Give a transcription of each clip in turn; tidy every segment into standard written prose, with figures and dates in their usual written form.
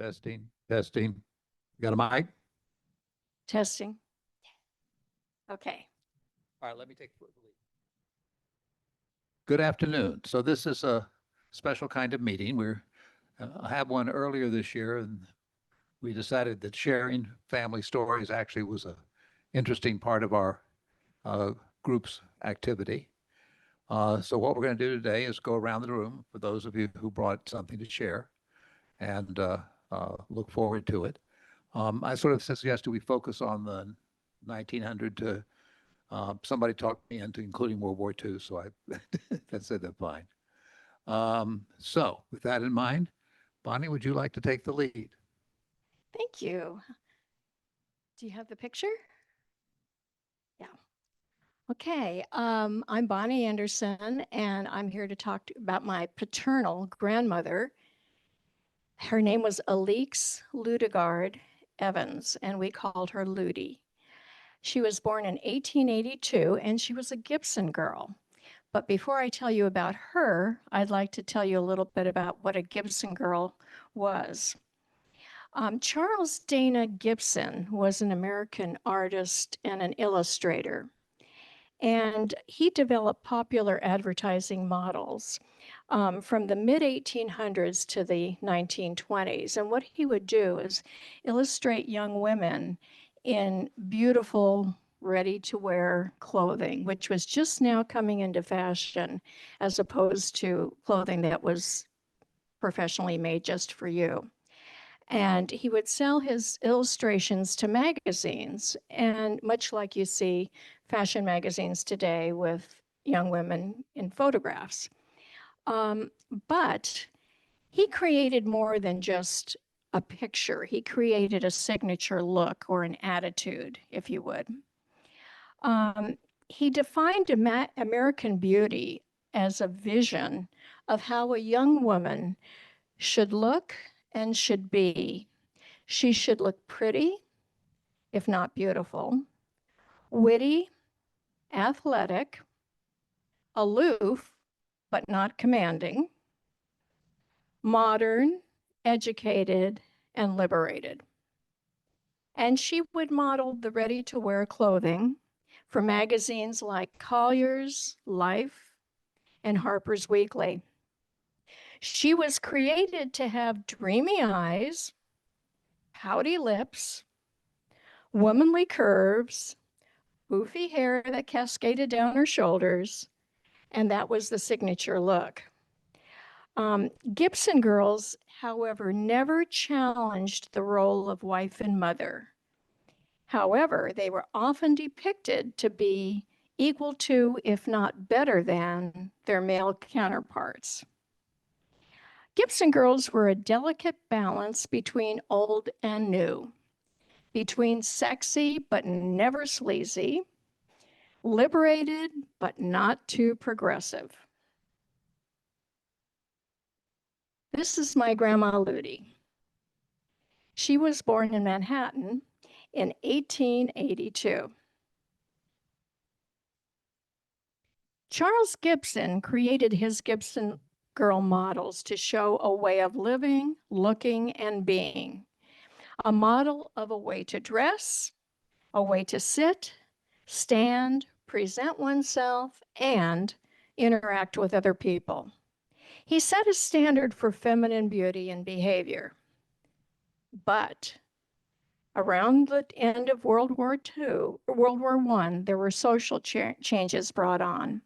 Testing, testing. Got a mic? Testing. Okay. All right, let me take the lead. Good afternoon. So this is a special kind of meeting. I had one earlier this year, and we decided that sharing family stories actually was a interesting part of our group's activity. So what we're going to do today is go around the room for those of you who brought something to share, and look forward to it. I sort of suggested we focus on the 1900 to somebody talked me into including World War II, so I that said that fine. So with that in mind, Bonnie, would you like to take the lead? Thank you. Do you have the picture? Yeah. Okay. I'm Bonnie Anderson, and I'm here to talk about my paternal grandmother. Her name was Alix Ludegard Evans, and we called her Ludi. She was born in 1882, and she was a Gibson girl. But before I tell you about her, I'd like to tell you a little bit about what a Gibson girl was. Charles Dana Gibson was an American artist and an illustrator, and he developed popular advertising models from the mid-1800s to the 1920s. And what he would do is illustrate young women in beautiful, ready-to-wear clothing, which was just now coming into fashion, as opposed to clothing that was professionally made just for you. And he would sell his illustrations to magazines, and much like you see fashion magazines today with young women in photographs. But he created more than just a picture. He created a signature look or an attitude, if you would. He defined American beauty as a vision of how a young woman should look and should be. She should look pretty, if not beautiful, witty, athletic, aloof, but not commanding, modern, educated, and liberated. And she would model the ready-to-wear clothing for magazines like Collier's, Life, and Harper's Weekly. She was created to have dreamy eyes, pouty lips, womanly curves, poofy hair that cascaded down her shoulders, and that was the signature look. Gibson girls, however, never challenged the role of wife and mother. However, they were often depicted to be equal to, if not better than, their male counterparts. Gibson girls were a delicate balance between old and new, between sexy but never sleazy, liberated but not too progressive. This is my grandma Ludi. She was born in Manhattan in 1882. Charles Gibson created his Gibson girl models to show a way of living, looking, and being. A model of a way to dress, a way to sit, stand, present oneself, and interact with other people. He set a standard for feminine beauty and behavior. But around the end of World War I, there were social changes brought on,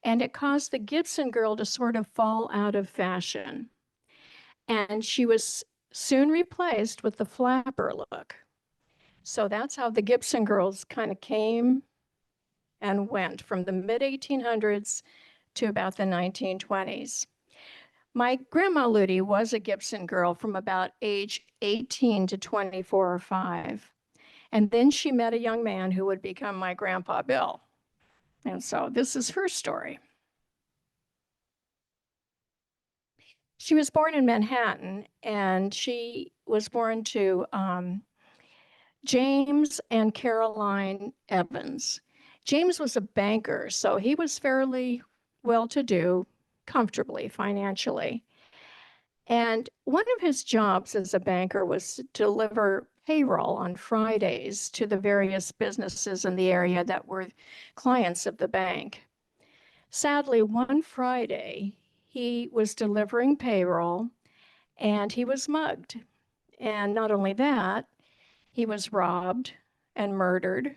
and it caused the Gibson girl to sort of fall out of fashion. And she was soon replaced with the flapper look. So that's how the Gibson girls kind of came and went from the mid-1800s to about the 1920s. My grandma Ludi was a Gibson girl from about age 18 to 24 or 5. And then she met a young man who would become my grandpa Bill. And so this is her story. She was born in Manhattan, and she was born to James and Caroline Evans. James was a banker, so he was fairly well-to-do, comfortably financially. And one of his jobs as a banker was to deliver payroll on Fridays to the various businesses in the area that were clients of the bank. Sadly, one Friday, he was delivering payroll and he was mugged. And not only that, he was robbed and murdered,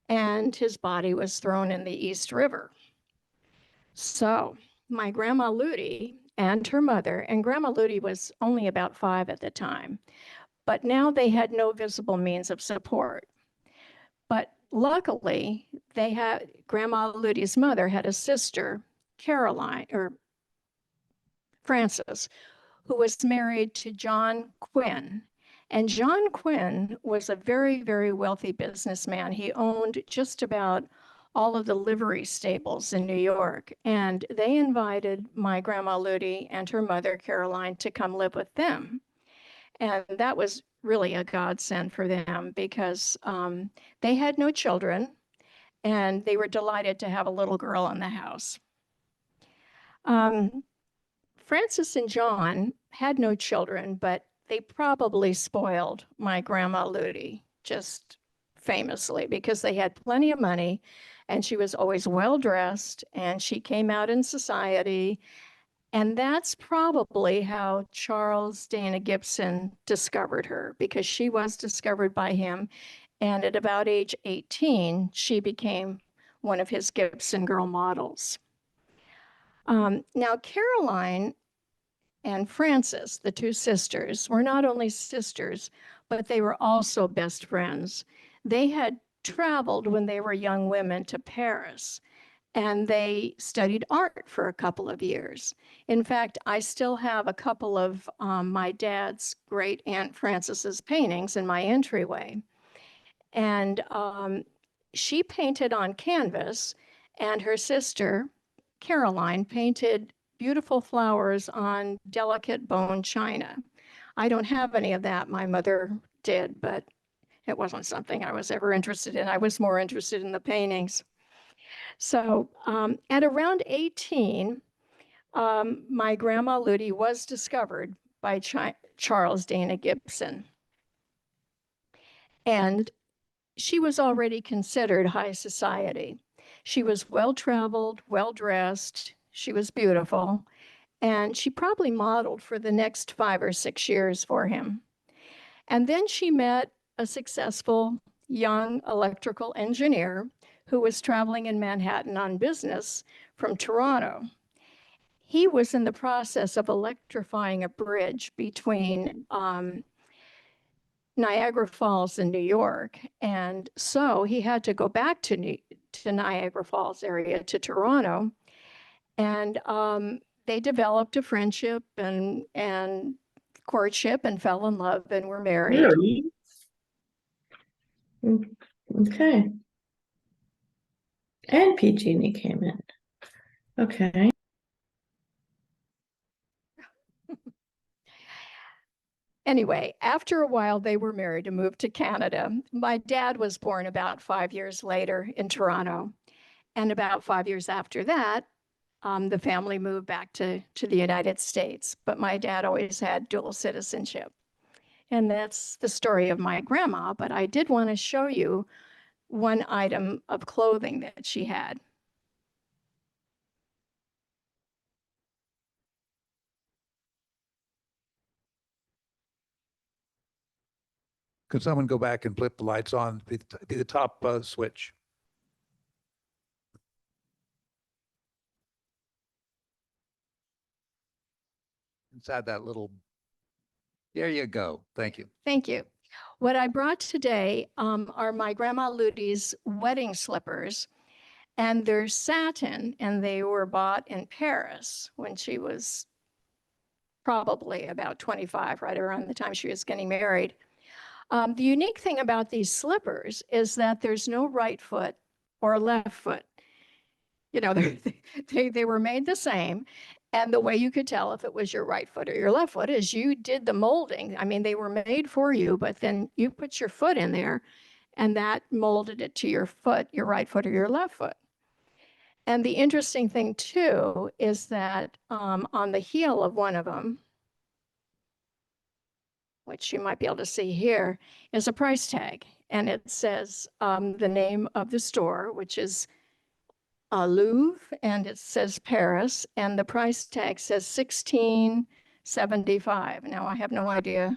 and his body was thrown in the East River. So my grandma Ludi and her mother, and Grandma Ludi was only about 5 at the time, but now they had no visible means of support. But luckily, they had Grandma Ludi's mother had a sister, Caroline or Frances, who was married to John Quinn. And John Quinn was a very, very wealthy businessman. He owned just about all of the livery stables in New York. And they invited my grandma Ludi and her mother, Caroline, to come live with them. And that was really a godsend for them because they had no children and they were delighted to have a little girl in the house. Francis and John had no children, but they probably spoiled my grandma Ludi just famously because they had plenty of money and she was always well dressed and she came out in society. And that's probably how Charles Dana Gibson discovered her because she was discovered by him. And at about age 18, she became one of his Gibson girl models. Now, Caroline and Frances, the two sisters, were not only sisters, but they were also best friends. They had traveled when they were young women to Paris and they studied art for a couple of years. In fact, I still have a couple of my dad's great Aunt Frances's paintings in my entryway. And she painted on canvas, and her sister, Caroline, painted beautiful flowers on delicate bone china. I don't have any of that. My mother did, but it wasn't something I was ever interested in. I was more interested in the paintings. So at around 18, my grandma Ludi was discovered by Charles Dana Gibson. And she was already considered high society. She was well-traveled, well-dressed, she was beautiful, and she probably modeled for the next 5 or 6 years for him. And then she met a successful young electrical engineer who was traveling in Manhattan on business from Toronto. He was in the process of electrifying a bridge between Niagara Falls and New York. And so he had to go back to Niagara Falls area, to Toronto. And they developed a friendship and courtship and fell in love and were married. Really? Okay. And PG&E came in. Okay. Anyway, after a while, they were married and moved to Canada. My dad was born about 5 years later in Toronto. And about 5 years after that, the family moved back to the United States. But my dad always had dual citizenship. And that's the story of my grandma. But I did want to show you one item of clothing that she had. Could someone go back and flip the lights on, be the top switch? Inside that little, there you go. Thank you. Thank you. What I brought today are my grandma Ludi's wedding slippers, and they're satin, and they were bought in Paris when she was probably about 25, right around the time she was getting married. The unique thing about these slippers is that there's no right foot or left foot. You know, they were made the same. And the way you could tell if it was your right foot or your left foot is you did the molding. I mean, they were made for you, but then you put your foot in there and that molded it to your foot, your right foot or your left foot. And the interesting thing too is that on the heel of one of them, which you might be able to see here, is a price tag. And it says the name of the store, which is Louvre, and it says Paris, and the price tag says $16.75. Now, I have no idea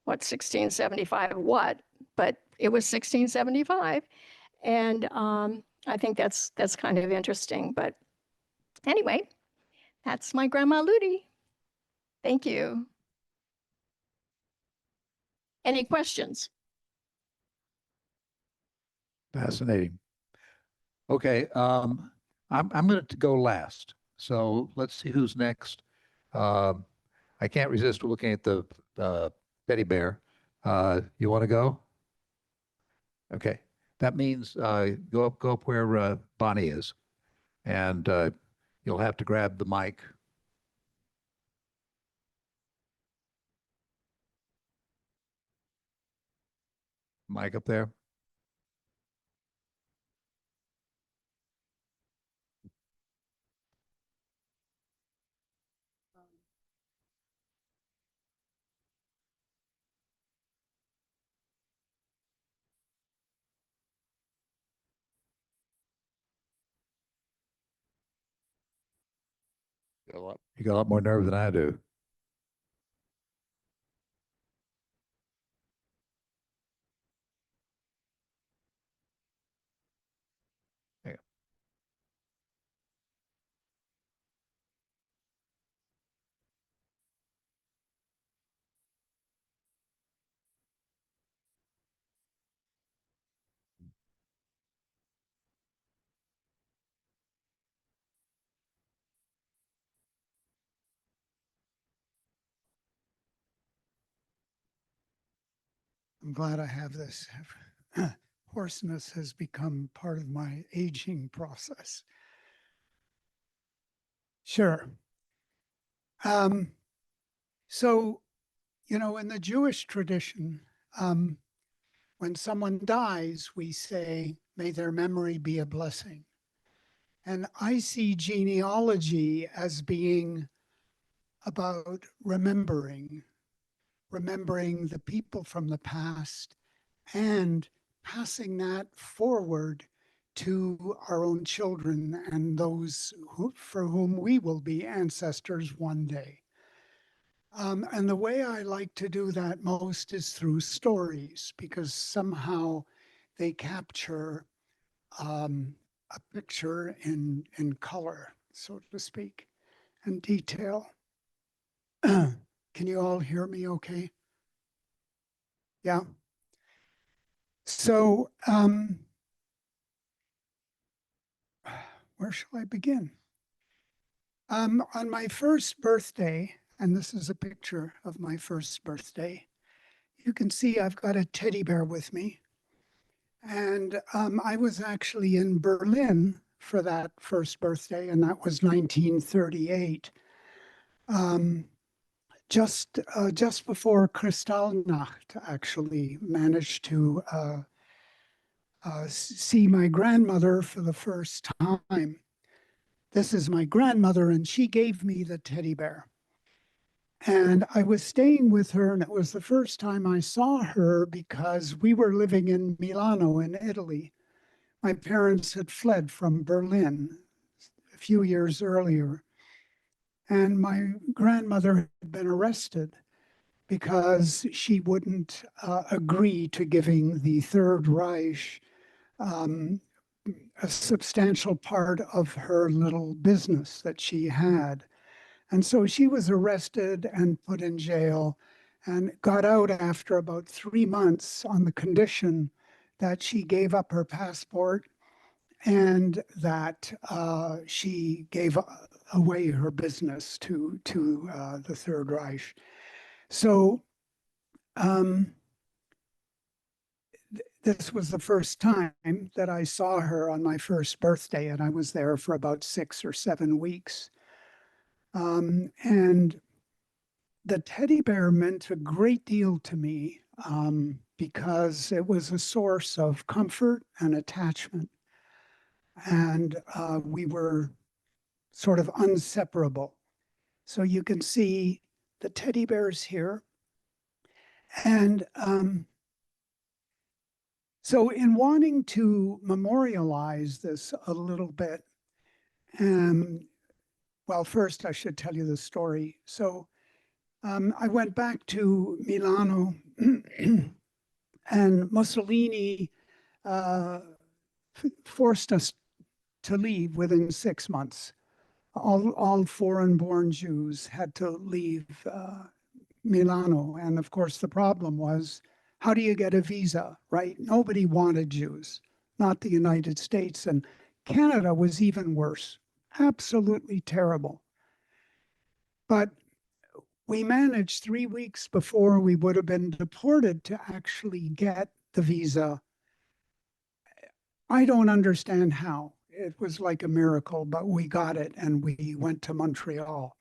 what $16.75 what, but it was $16.75. And I think that's kind of interesting. But anyway, that's my Grandma Ludi. Thank you. Any questions? Fascinating. Okay, I'm going to go last. So let's see who's next. I can't resist looking at the teddy bear. You want to go? Okay, that means go up where Bonnie is, and you'll have to grab the mic. Mic up there. You got a lot more nerve than I do. Yeah. I'm glad I have this. Hoarseness has become part of my aging process. Sure. So, in the Jewish tradition, when someone dies, we say, may their memory be a blessing. And I see genealogy as being about remembering the people from the past and passing that forward to our own children and those for whom we will be ancestors one day. And the way I like to do that most is through stories, because somehow they capture a picture in color, so to speak, and detail. Can you all hear me okay? Yeah. So, where shall I begin? On my first birthday, and this is a picture of my first birthday, you can see I've got a teddy bear with me. And I was actually in Berlin for that first birthday, and that was 1938. Just before Kristallnacht, actually managed to see my grandmother for the first time. This is my grandmother, and she gave me the teddy bear. And I was staying with her, and it was the first time I saw her because we were living in Milano in Italy. My parents had fled from Berlin a few years earlier. And my grandmother had been arrested because she wouldn't agree to giving the Third Reich a substantial part of her little business that she had. And so she was arrested and put in jail and got out after about 3 months on the condition that she gave up her passport and that she gave away her business to the Third Reich. So this was the first time that I saw her on my first birthday, and I was there for about 6 or 7 weeks. And the teddy bear meant a great deal to me because it was a source of comfort and attachment. And we were sort of inseparable. So you can see the teddy bears here. And so in wanting to memorialize this a little bit, well, first I should tell you the story. So I went back to Milano and Mussolini forced us to leave within 6 months. All foreign-born Jews had to leave Milano. And of course, the problem was, how do you get a visa, right? Nobody wanted Jews, not the United States. And Canada was even worse, absolutely terrible. But we managed 3 weeks before we would have been deported to actually get the visa. I don't understand how. It was like a miracle, but we got it and we went to Montreal.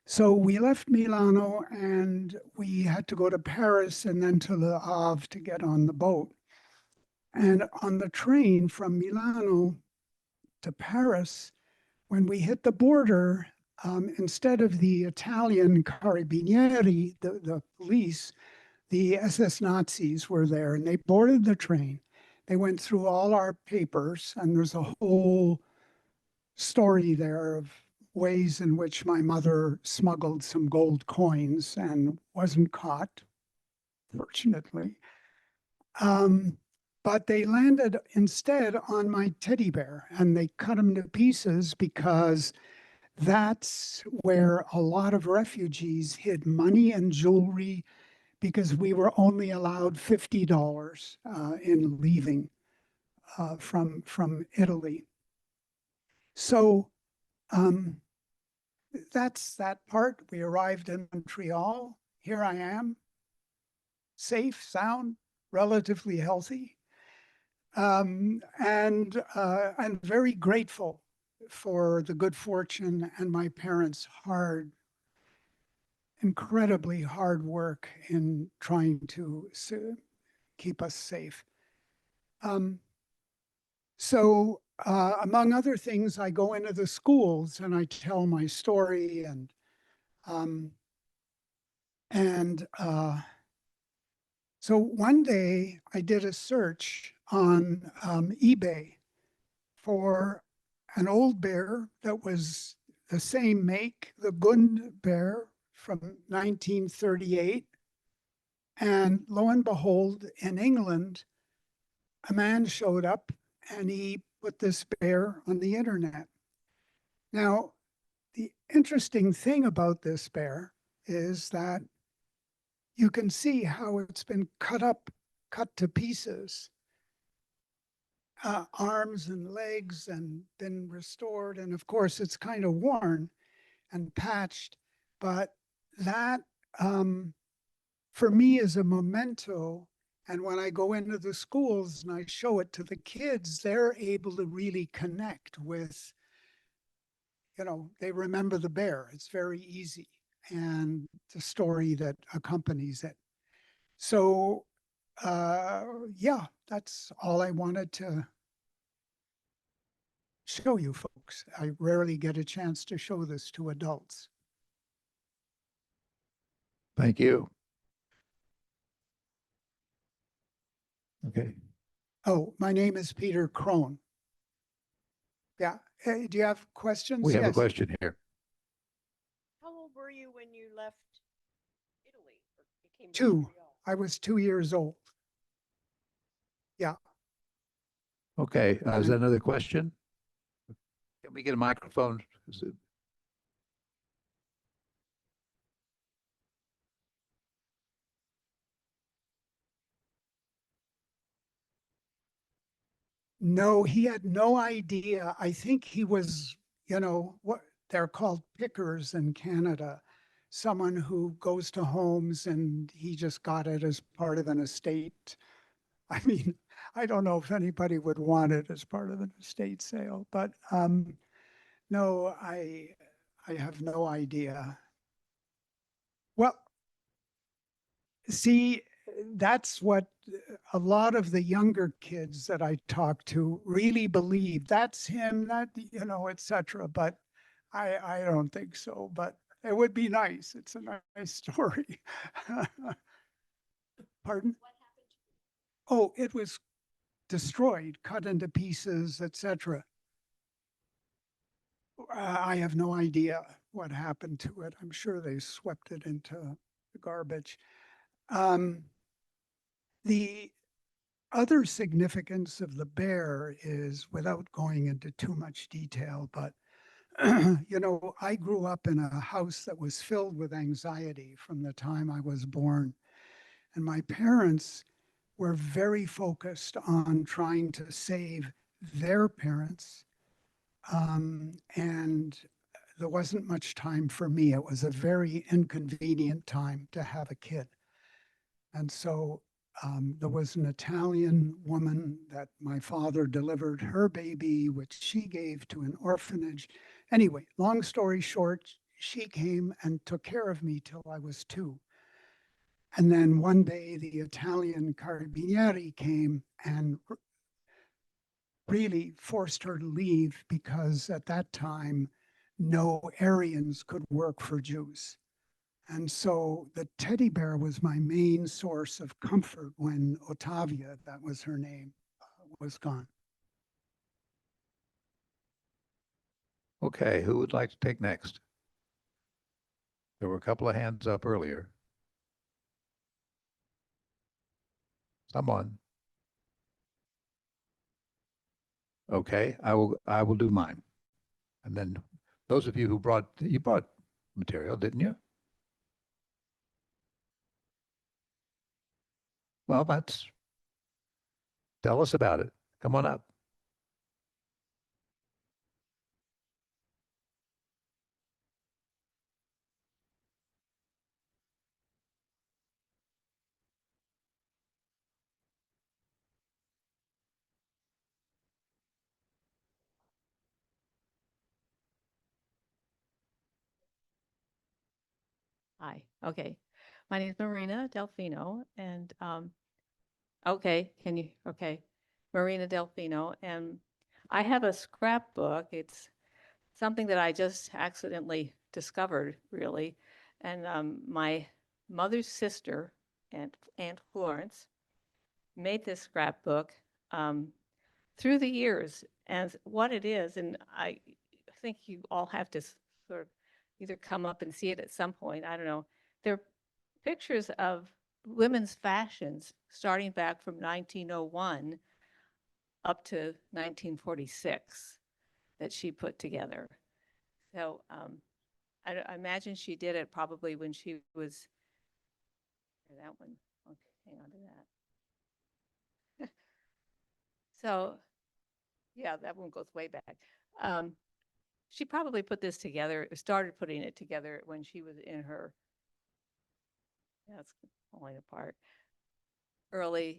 So we left Milano and we had to go to Paris and then to Le Havre to get on the boat. And on the train from Milano to Paris, when we hit the border, instead of the Italian carabinieri, the police, the SS Nazis were there and they boarded the train. They went through all our papers, and there's a whole story there of ways in which my mother smuggled some gold coins and wasn't caught, fortunately. But they landed instead on my teddy bear and they cut him to pieces because that's where a lot of refugees hid money and jewelry, because we were only allowed $50 in leaving from Italy. So that's that part. We arrived in Montreal. Here I am, safe, sound, relatively healthy, and very grateful for the good fortune and my parents' incredibly hard work in trying to keep us safe. So among other things, I go into the schools and I tell my story, so one day I did a search on eBay for an old bear that was the same make, the Gund bear from 1938. And lo and behold, in England, a man showed up and he put this bear on the internet. Now, the interesting thing about this bear is that you can see how it's been cut to pieces, arms and legs, and been restored. And of course, it's kind of worn and patched, but that for me is a memento. And when I go into the schools and I show it to the kids, they're able to really connect with, they remember the bear. It's very easy. And the story that accompanies it. So, yeah, that's all I wanted to show you folks. I rarely get a chance to show this to adults. Thank you. Okay. Oh, my name is Peter Crone. Yeah. Hey, do you have questions? We have a Yes. question here. How old were you when you left Italy or you came to 2. Montreal? I was 2 years old. Yeah. Okay. Is that another question? Can we get a microphone? No, he had no idea. I think he was, what they're called pickers in Canada, someone who goes to homes and he just got it as part of an estate. I mean, I don't know if anybody would want it as part of an estate sale, but no, I have no idea. Well, see, that's what a lot of the younger kids that I talk to really believe. That's him, that, etc. But I don't think so, but it would be nice. It's a nice story. Pardon? Oh, it was destroyed, cut into pieces, etc. I have no idea what happened to it. I'm sure they swept it into the garbage. The other significance of the bear is, without going into too much detail, but I grew up in a house that was filled with anxiety from the time I was born. And my parents were very focused on trying to save their parents. And there wasn't much time for me. It was a very inconvenient time to have a kid. And so there was an Italian woman that my father delivered her baby, which she gave to an orphanage. Anyway, long story short, she came and took care of me till I was 2. And then one day the Italian carabinieri came and really forced her to leave because at that time, no Aryans could work for Jews. And so the teddy bear was my main source of comfort when Ottavia, that was her name, was gone. Okay, who would like to take next? There were a couple of hands up earlier. Someone. Okay, I will do mine. And then those of you who you brought material, didn't you? Well, tell us about it. Come on up. Hi, okay. My name is Marina Delfino and, okay, Marina Delfino. And I have a scrapbook. It's something that I just accidentally discovered, really. And my mother's sister, Aunt Florence, made this scrapbook through the years. And what it is, and I think you all have to sort of either come up and see it at some point. I don't know. They're pictures of women's fashions starting back from 1901 up to 1946 that she put together. So I imagine she did it probably when she was, that one, okay, hang on to that. So yeah, that one goes way back. She probably put this together, started putting it together when she was in her, that's falling apart,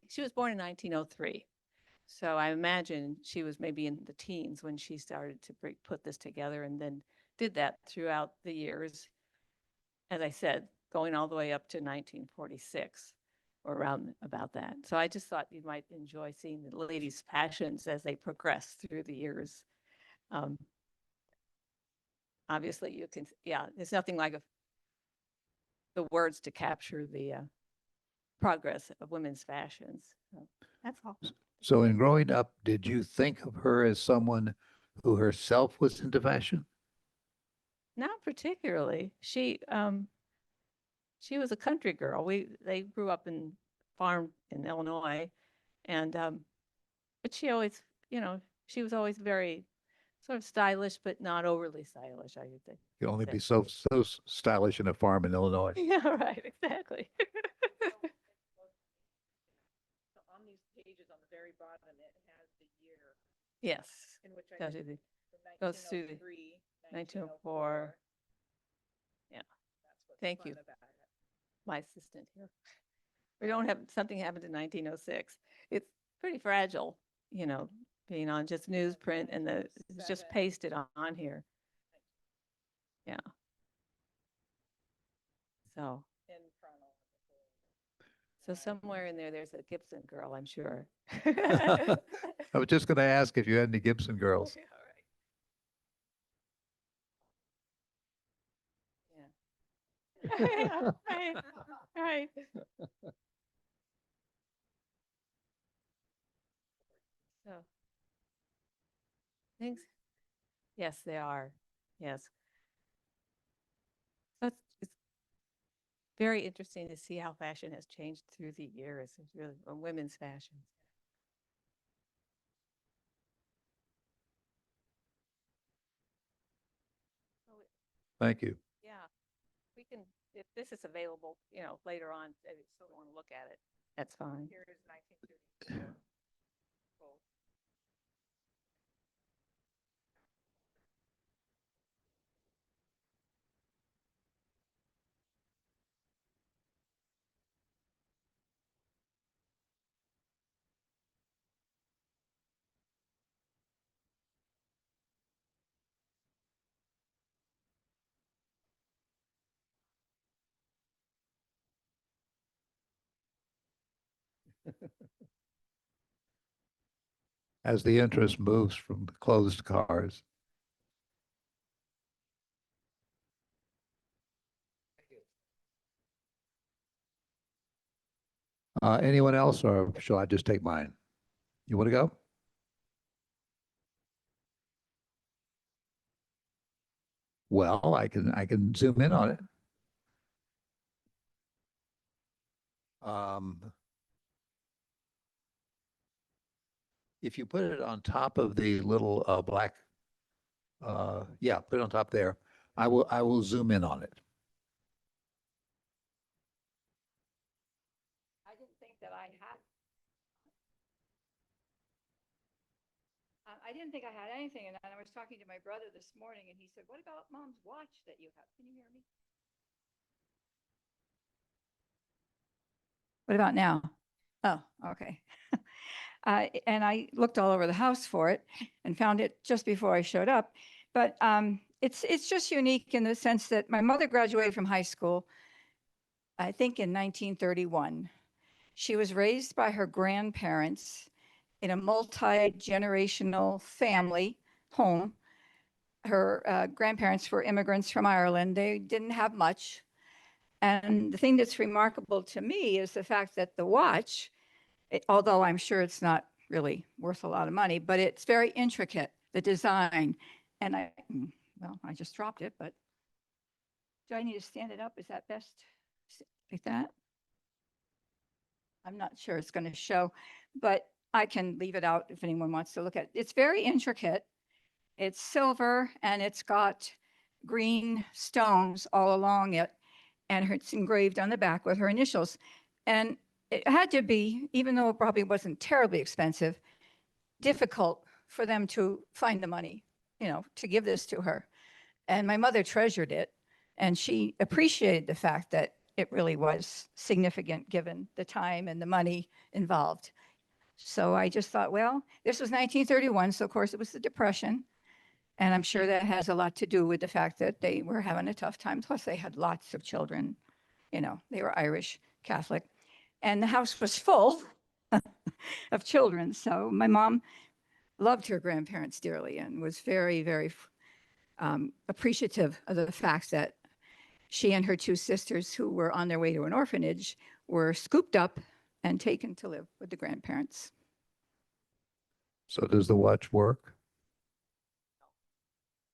she was born in 1903. So I imagine she was maybe in the teens when she started to put this together and then did that throughout the years. As I said, going all the way up to 1946 or around about that. So I just thought you might enjoy seeing the ladies' fashions as they progress through the years. Obviously you can, yeah, there's nothing like the words to capture the progress of women's fashions. So that's all. So in growing up, did you think of her as someone who herself was into fashion? Not particularly. She was a country girl. They grew up in farm in Illinois, and but she always, she was always very sort of stylish, but not overly stylish, I would think. You can only be so stylish in a farm in Illinois. Yeah, right, exactly. On these pages on the very bottom, it has the year Yes. in which I Goes did through from goes through the 1903, 1904. Yeah. That's what's Thank fun you. about it. My assistant here. We don't have something happened in 1906. It's pretty fragile, being on just newsprint and it's just pasted on here. Yeah. So, In chronological. so somewhere in there, there's a Gibson girl, I'm sure. I was just going to ask if you had any Gibson girls. Yeah, all right. Yeah. Right. Things, yes, they are. Yes. So it's very interesting to see how fashion has changed through the years. It's really women's fashion. So, Thank you. yeah, we can, if this is available, later on, if you still want to look at it, that's fine. Here is 1934. Cool. As the interest moves from clothes to cars. Anyone else, or shall I just take mine? You want to go? Well, I can zoom in on it. If you put it on top of the little black, yeah, put it on top there. I will zoom in on it. I didn't think that I had. I didn't think I had anything, and then I was talking to my brother this morning, and he said, "What about Mom's watch that you have?" Can you hear me? What about now? Oh, okay. And I looked all over the house for it and found it just before I showed up. But it's just unique in the sense that my mother graduated from high school, I think in 1931. She was raised by her grandparents in a multi-generational family home. Her grandparents were immigrants from Ireland. They didn't have much. And the thing that's remarkable to me is the fact that the watch, although I'm sure it's not really worth a lot of money, but it's very intricate, the design. And well, I just dropped it, but do I need to stand it up? Is that best? Like that? I'm not sure it's going to show, but I can leave it out if anyone wants to look at it. It's very intricate. It's silver and it's got green stones all along it. And it's engraved on the back with her initials. And it had to be, even though it probably wasn't terribly expensive, difficult for them to find the money, to give this to her. And my mother treasured it. And she appreciated the fact that it really was significant given the time and the money involved. So I just thought, well, this was 1931. So of course it was the Depression. And I'm sure that has a lot to do with the fact that they were having a tough time. Plus they had lots of children, they were Irish Catholic. And the house was full of children. So my mom loved her grandparents dearly and was very, very appreciative of the fact that she and her two sisters, who were on their way to an orphanage, were scooped up and taken to live with the grandparents. So does the watch work?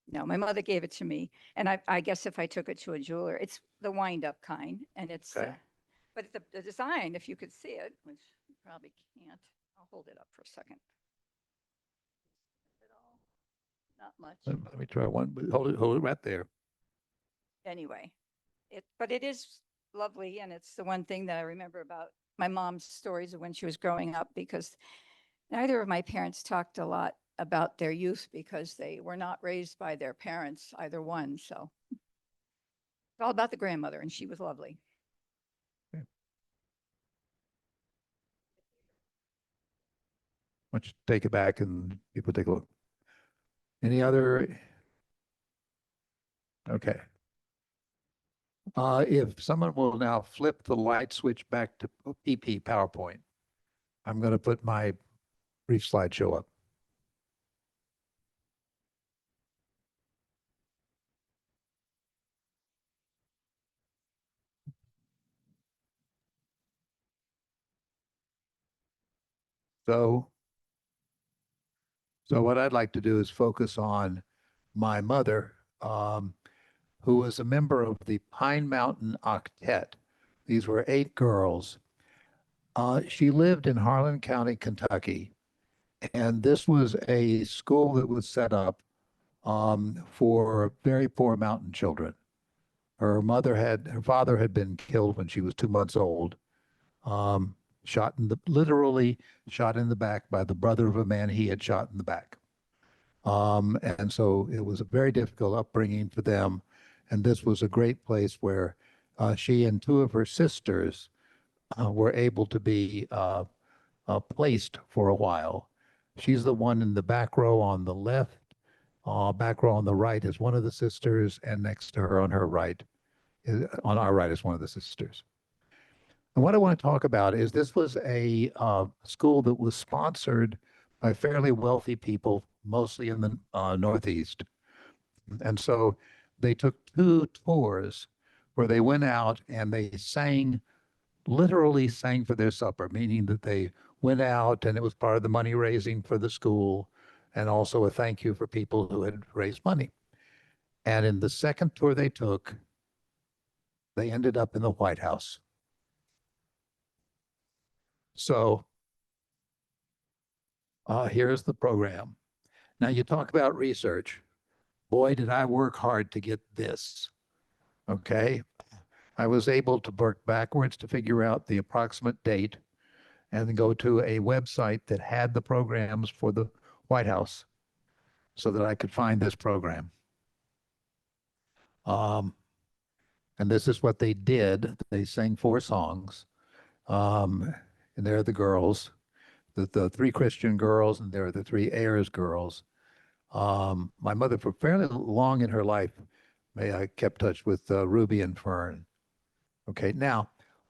No, my mother gave it to me. And I guess if I took it to a jeweler, it's the wind up kind. And it's, Okay. but the design, if you could see it, which you probably can't, I'll hold it up for a second. Not much. Let me try one, but hold it right there. Anyway, but it is lovely. And it's the one thing that I remember about my mom's stories of when she was growing up, because neither of my parents talked a lot about their youth because they were not raised by their parents, either one. So it's all about the grandmother, and she was lovely. Why don't you take it back and people take a look. Any other? Okay. If someone will now flip the light switch back to PP PowerPoint, I'm going to put my brief slideshow up. So So what I'd like to do is focus on my mother, who was a member of the Pine Mountain Octet. These were 8 girls. She lived in Harlan County, Kentucky, and this was a school that was set up for very poor mountain children. Her father had been killed when she was 2 months old, um, literally shot in the back by the brother of a man he had shot in the back. And so it was a very difficult upbringing for them. And this was a great place where she and 2 of her sisters were able to be placed for a while. She's the one in the back row on the left. Back row on the right is one of the sisters, and next to her on her right, on our right is one of the sisters. And what I want to talk about is this was a school that was sponsored by fairly wealthy people, mostly in the Northeast. And so they took 2 tours where they went out and they literally sang for their supper, meaning that they went out and it was part of the money raising for the school and also a thank you for people who had raised money. And in the second tour they took, they ended up in the White House. So here's the program. Now you talk about research. Boy, did I work hard to get this. Okay. I was able to work backwards to figure out the approximate date and then go to a website that had the programs for the White House so that I could find this program. And this is what they did. They sang 4 songs. And there are the girls, the 3 Christian girls, and there are the 3 Ayers girls. My mother, for fairly long in her life, I kept touch with Ruby and Fern. Okay, now,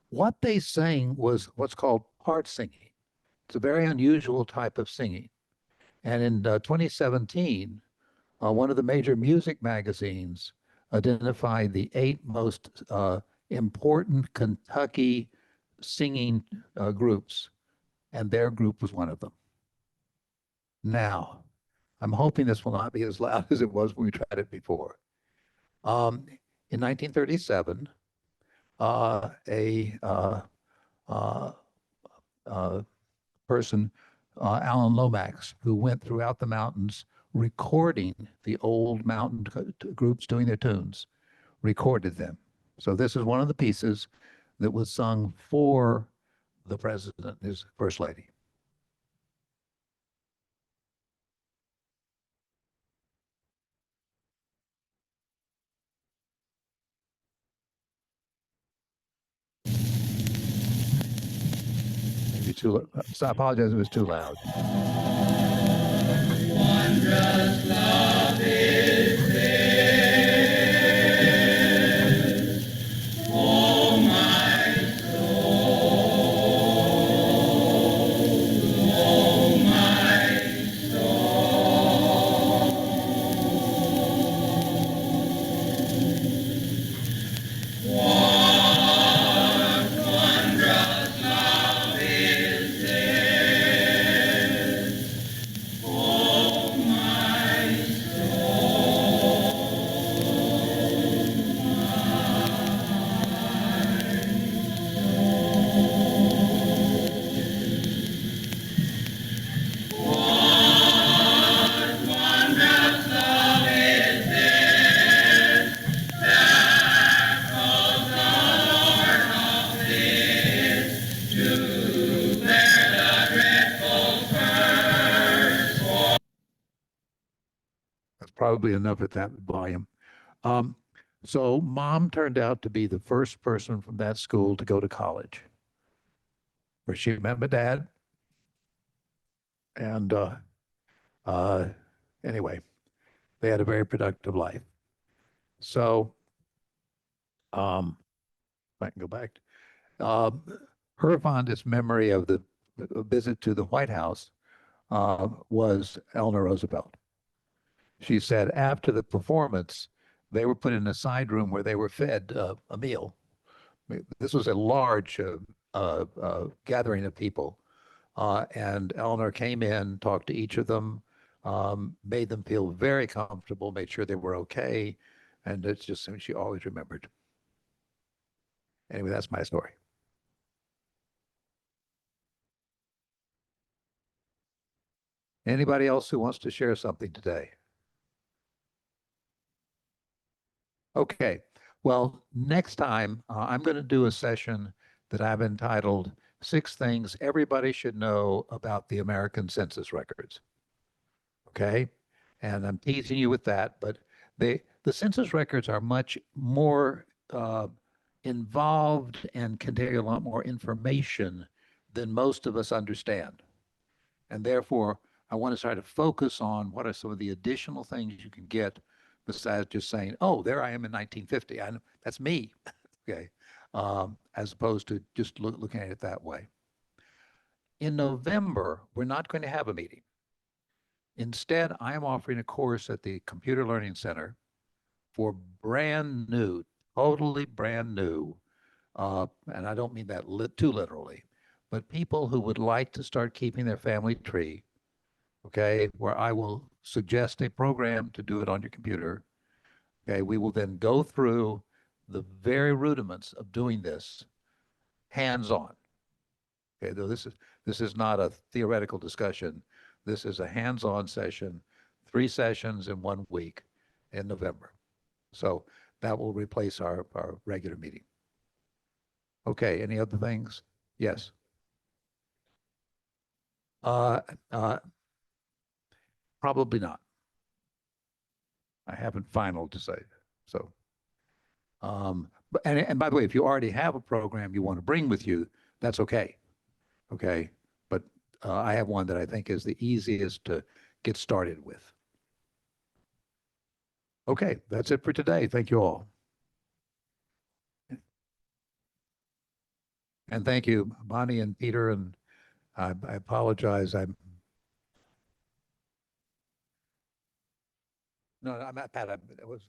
what they sang was what's called part singing. It's a very unusual type of singing. And in 2017, one of the major music magazines identified the 8 most important Kentucky singing groups, and their group was one of them. Now, I'm hoping this will not be as loud as it was when we tried it before. In 1937, a person, Alan Lomax, who went throughout the mountains recording the old mountain groups doing their tunes, recorded them. So this is one of the pieces that was sung for the president, his first lady. Maybe too. So I apologize if it was too loud. Wondrous love is this, oh my soul, oh my soul. What wondrous love is this, oh my soul, what wondrous love is this that calls the Lord of this to bear the dreadful curse. That's probably enough at that volume. So mom turned out to be the first person from that school to go to college, where she met my dad. And anyway, they had a very productive life. So if I can go back, her fondest memory of the visit to the White House was Eleanor Roosevelt. She said after the performance, they were put in a side room where they were fed a meal. This was a large gathering of people. And Eleanor came in, talked to each of them, made them feel very comfortable, made sure they were okay. And it's just something she always remembered. Anyway, that's my story. Anybody else who wants to share something today? Okay, well, next time I'm going to do a session that I've entitled 6 Things Everybody Should Know About the American Census Records. Okay, and I'm teasing you with that, but the census records are much more involved and contain a lot more information than most of us understand. And therefore, I want to try to focus on what are some of the additional things you can get besides just saying, oh, there I am in 1950. I know, that's me. Okay. As opposed to just looking at it that way. In November, we're not going to have a meeting. Instead, I am offering a course at the Computer Learning Center for brand new, totally brand new, and I don't mean that too literally, but people who would like to start keeping their family tree, okay, where I will suggest a program to do it on your computer. Okay, we will then go through the very rudiments of doing this hands-on. Okay, though this is not a theoretical discussion. This is a hands-on session, 3 sessions in 1 week in November. So that will replace our regular meeting. Okay, any other things? Yes. Uh, uh, Probably not. I haven't final to say. So, and by the way, if you already have a program you want to bring with you, that's okay. Okay. But I have one that I think is the easiest to get started with. Okay, that's it for today. Thank you all. And thank you, Bonnie and Peter. And I apologize. No, I'm not Pat. I was